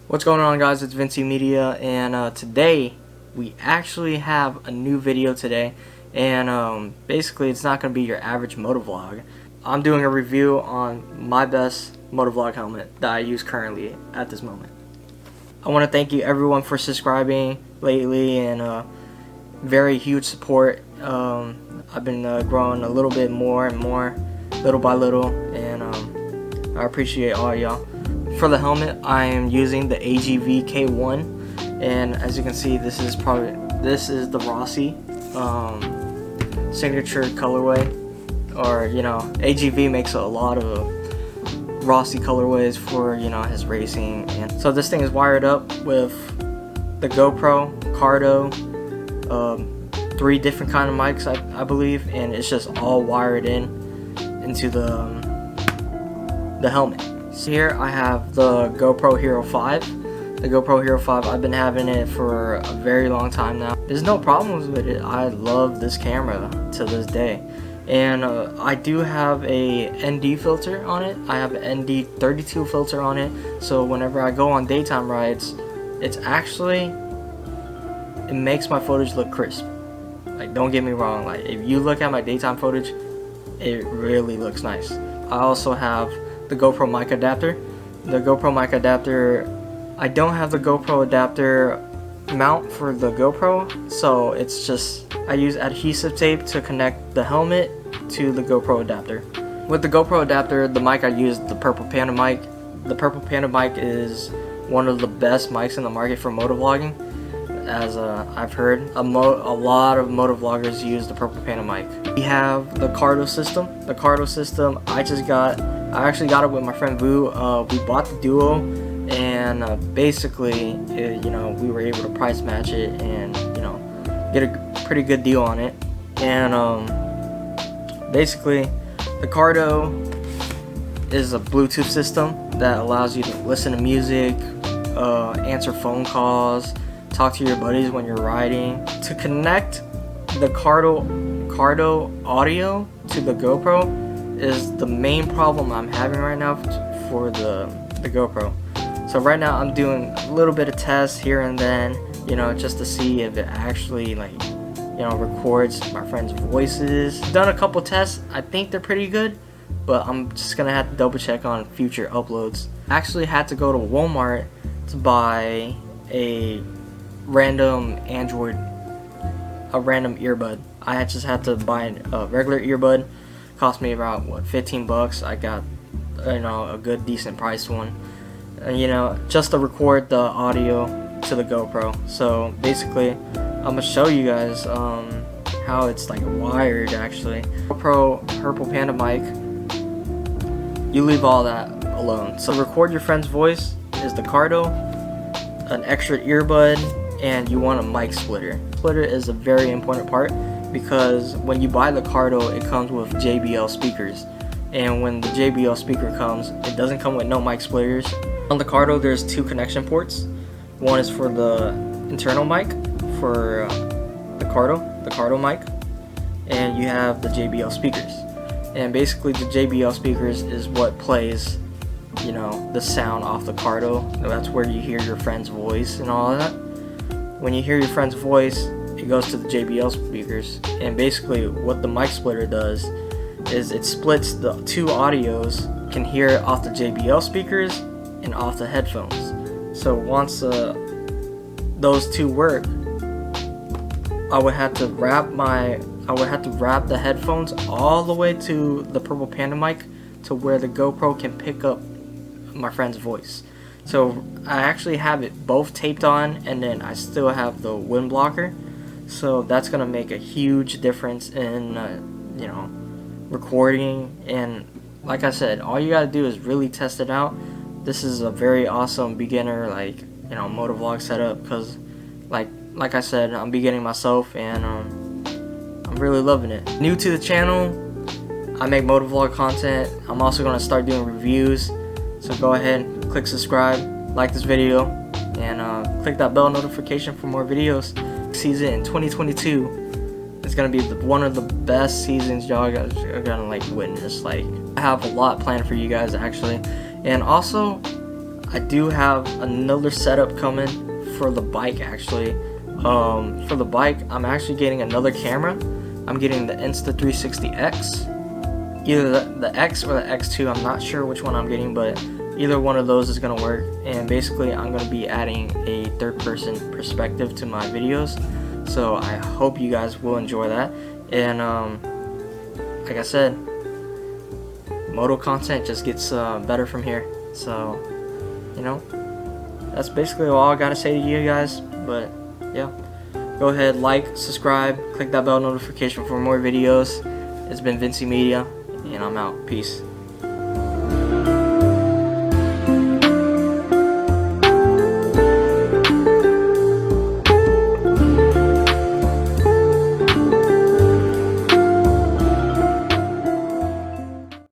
What's going on, guys? It's Vinci Media, and today we actually have a new video today, and basically it's not going to be your average motovlog. I'm doing a review on my best motovlog helmet that I use currently at this moment. I want to thank you everyone for subscribing lately and very huge support. I've been growing a little bit more and more, little by little, and I appreciate all y'all. For the helmet, I am using the AGV K1, and as you can see, this is the Rossi signature colorway, or AGV makes a lot of Rossi colorways for his racing. And so this thing is wired up with the GoPro, Cardo, 3 different kind of mics, I believe, and it's just all wired into the helmet. So here I have the GoPro Hero 5. The GoPro Hero 5, I've been having it for a very long time now. There's no problems with it. I love this camera to this day. And I do have a ND filter on it. I have an ND32 filter on it. So whenever I go on daytime rides, it makes my footage look crisp. Like, don't get me wrong, like if you look at my daytime footage, it really looks nice. I also have the GoPro mic adapter. The GoPro mic adapter, I don't have the GoPro adapter mount for the GoPro, so it's just I use adhesive tape to connect the helmet to the GoPro adapter. With the GoPro adapter, the mic I use, the Purple Panda mic. The Purple Panda mic is one of the best mics in the market for motovlogging, as I've heard. A lot of motovloggers use the Purple Panda mic. We have the Cardo system. The Cardo system I actually got it with my friend Vu. We bought the Duo, and basically, we were able to price match it and get a pretty good deal on it. And basically, the Cardo is a Bluetooth system that allows you to listen to music, answer phone calls, talk to your buddies when you're riding. To connect the Cardo audio to the GoPro is the main problem I'm having right now for the GoPro. So right now I'm doing a little bit of tests here and then, just to see if it actually records my friends' voices. Done a couple tests. I think they're pretty good, but I'm just gonna have to double check on future uploads. I actually had to go to Walmart to buy a random earbud. I just had to buy a regular earbud. Cost me about $15. I got a good decent priced one, just to record the audio to the GoPro. So basically I'm gonna show you guys how it's wired. Actually, GoPro Purple Panda mic, you leave all that alone. So record your friend's voice is the Cardo, an extra earbud, and you want a mic splitter. Splitter is a very important part, because when you buy the Cardo, it comes with JBL speakers, and when the JBL speaker comes, it doesn't come with no mic splitters. On the Cardo, there's 2 connection ports. One is for the internal mic for the Cardo mic, and you have the JBL speakers. And basically, the JBL speakers is what plays the sound off the Cardo. That's where you hear your friend's voice and all of that. When you hear your friend's voice, it goes to the JBL speakers, and basically what the mic splitter does is it splits the 2 audios. You can hear it off the JBL speakers and off the headphones. So once those 2 work, I would have to wrap the headphones all the way to the Purple Panda mic to where the GoPro can pick up my friend's voice. So I actually have it both taped on, and then I still have the wind blocker. So that's gonna make a huge difference in recording. And like I said, all you gotta do is really test it out. This is a very awesome beginner motovlog setup, because like I said, I'm beginning myself, and I'm really loving it. New to the channel, I make motovlog content. I'm also gonna start doing reviews, so go ahead, click subscribe, like this video, and click that bell notification for more videos. Season in 2022 is gonna be one of the best seasons y'all are gonna witness. I have a lot planned for you guys, actually. And also, I do have another setup coming for the bike actually. For the bike, I'm actually getting another camera. I'm getting the Insta360X. Either the X or the X2, I'm not sure which one I'm getting, but either one of those is going to work. And basically I'm going to be adding a third person perspective to my videos, so I hope you guys will enjoy that. And like I said, moto content just gets better from here. So, you know, that's basically all I gotta say to you guys. But yeah, go ahead, like, subscribe, click that bell notification for more videos. It's been Vincey Media, and I'm out. Peace.